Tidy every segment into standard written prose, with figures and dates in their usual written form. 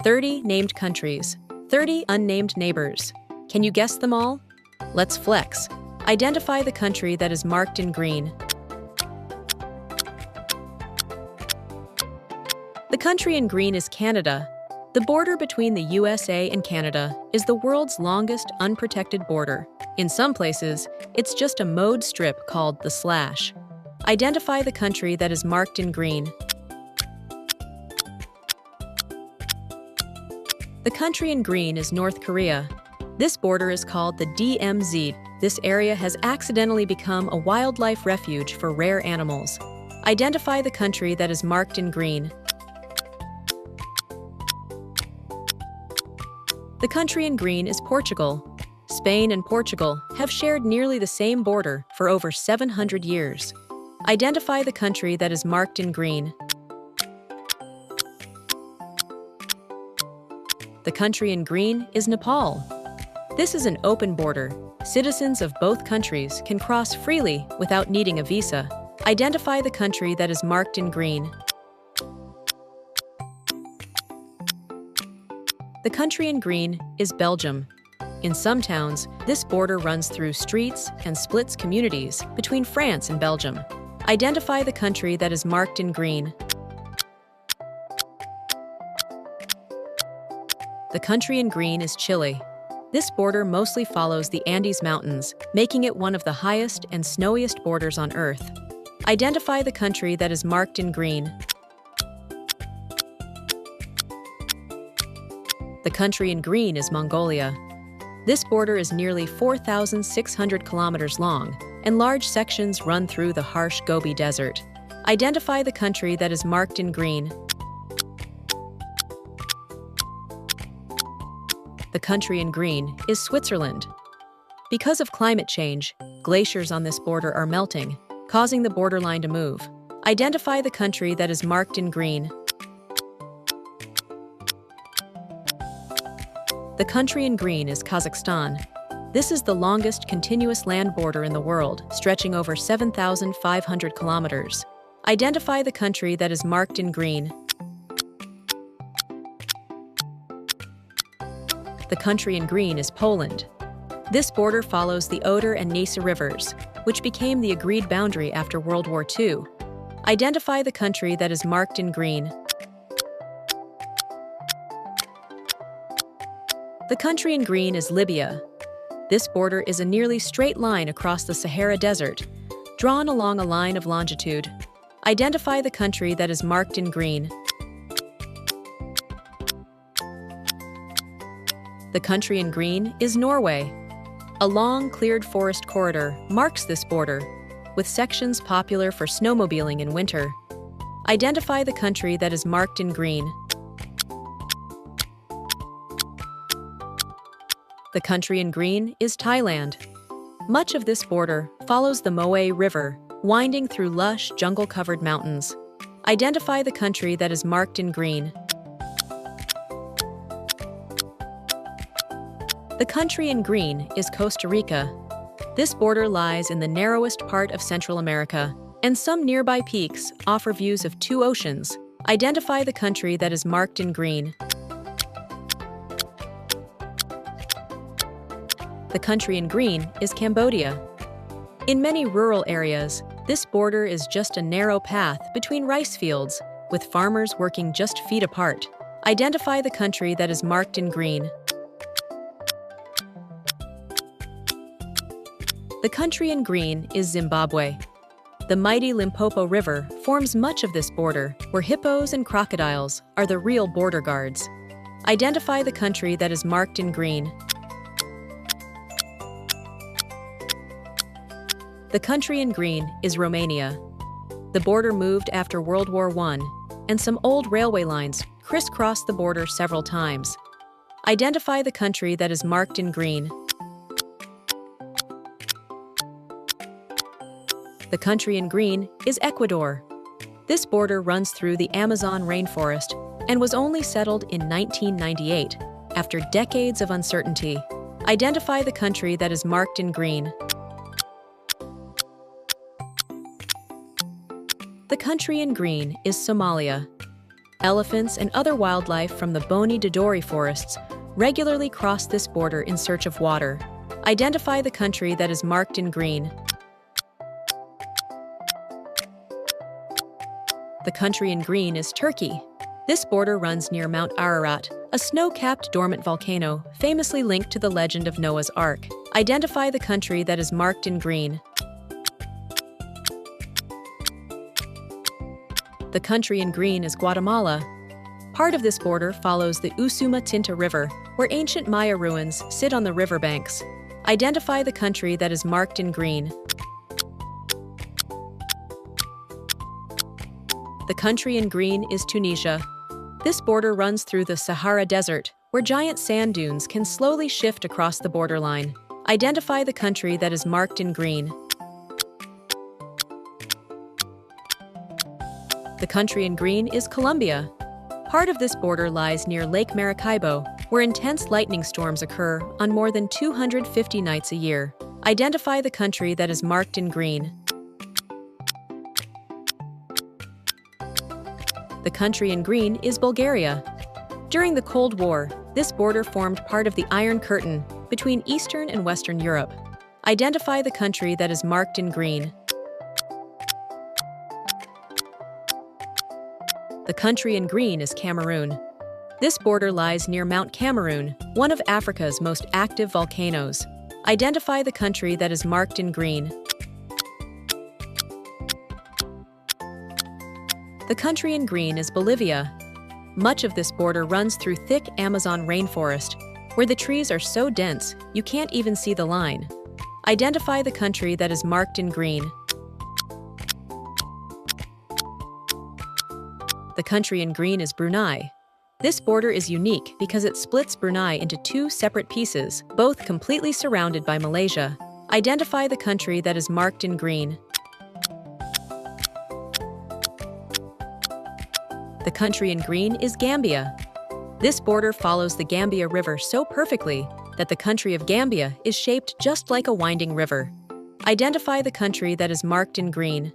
30 named countries, 30 unnamed neighbors. Can you guess them all? Let's flex. Identify the country that is marked in green. The country in green is Canada. The border between the USA and Canada is the world's longest unprotected border. In some places, it's just a mowed strip called the slash. Identify the country that is marked in green. The country in green is North Korea. This border is called the DMZ. This area has accidentally become a wildlife refuge for rare animals. Identify the country that is marked in green. The country in green is Portugal. Spain and Portugal have shared nearly the same border for over 700 years. Identify the country that is marked in green. The country in green is Nepal. This is an open border. Citizens of both countries can cross freely without needing a visa. Identify the country that is marked in green. The country in green is Belgium. In some towns, this border runs through streets and splits communities between France and Belgium. Identify the country that is marked in green. The country in green is Chile. This border mostly follows the Andes Mountains, making it one of the highest and snowiest borders on Earth. Identify the country that is marked in green. The country in green is Mongolia. This border is nearly 4,600 kilometers long, and large sections run through the harsh Gobi Desert. Identify the country that is marked in green. The country in green is Switzerland. Because of climate change, glaciers on this border are melting, causing the borderline to move. Identify the country that is marked in green. The country in green is Kazakhstan. This is the longest continuous land border in the world, stretching over 7,500 kilometers. Identify the country that is marked in green. The country in green is Poland. This border follows the Oder and Neiße rivers, which became the agreed boundary after World War II. Identify the country that is marked in green. The country in green is Libya. This border is a nearly straight line across the Sahara Desert, drawn along a line of longitude. Identify the country that is marked in green. The country in green is Norway. A long, cleared forest corridor marks this border, with sections popular for snowmobiling in winter. Identify the country that is marked in green. The country in green is Thailand. Much of this border follows the Moe River, winding through lush, jungle-covered mountains. Identify the country that is marked in green. The country in green is Costa Rica. This border lies in the narrowest part of Central America, and some nearby peaks offer views of two oceans. Identify the country that is marked in green. The country in green is Cambodia. In many rural areas, this border is just a narrow path between rice fields, with farmers working just feet apart. Identify the country that is marked in green. The country in green is Zimbabwe. The mighty Limpopo River forms much of this border, where hippos and crocodiles are the real border guards. Identify the country that is marked in green. The country in green is Romania. The border moved after World War I, and some old railway lines crisscrossed the border several times. Identify the country that is marked in green. The country in green is Ecuador. This border runs through the Amazon rainforest and was only settled in 1998, after decades of uncertainty. Identify the country that is marked in green. The country in green is Somalia. Elephants and other wildlife from the Boni Dodori forests regularly cross this border in search of water. Identify the country that is marked in green. The country in green is Turkey. This border runs near Mount Ararat, a snow-capped dormant volcano famously linked to the legend of Noah's Ark. Identify the country that is marked in green. The country in green is Guatemala. Part of this border follows the Usuma Tinta River, where ancient Maya ruins sit on the riverbanks. Identify the country that is marked in green. The country in green is Tunisia. This border runs through the Sahara Desert, where giant sand dunes can slowly shift across the borderline. Identify the country that is marked in green. The country in green is Colombia. Part of this border lies near Lake Maracaibo, where intense lightning storms occur on more than 250 nights a year. Identify the country that is marked in green. The country in green is Bulgaria. During the Cold War, this border formed part of the Iron Curtain between Eastern and Western Europe. Identify the country that is marked in green. The country in green is Cameroon. This border lies near Mount Cameroon, one of Africa's most active volcanoes. Identify the country that is marked in green. The country in green is Bolivia. Much of this border runs through thick Amazon rainforest, where the trees are so dense you can't even see the line. Identify the country that is marked in green. The country in green is Brunei. This border is unique because it splits Brunei into two separate pieces, both completely surrounded by Malaysia. Identify the country that is marked in green. The country in green is Gambia. This border follows the Gambia River so perfectly that the country of Gambia is shaped just like a winding river. Identify the country that is marked in green.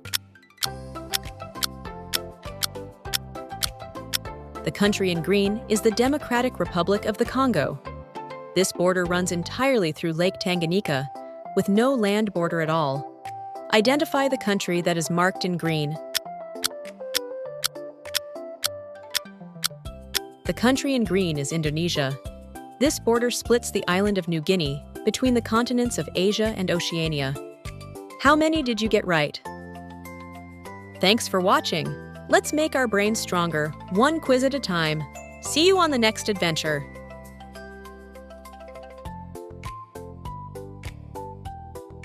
The country in green is the Democratic Republic of the Congo. This border runs entirely through Lake Tanganyika, with no land border at all. Identify the country that is marked in green. The country in green is Indonesia. This border splits the island of New Guinea between the continents of Asia and Oceania. How many did you get right? Thanks for watching. Let's make our brains stronger, one quiz at a time. See you on the next adventure.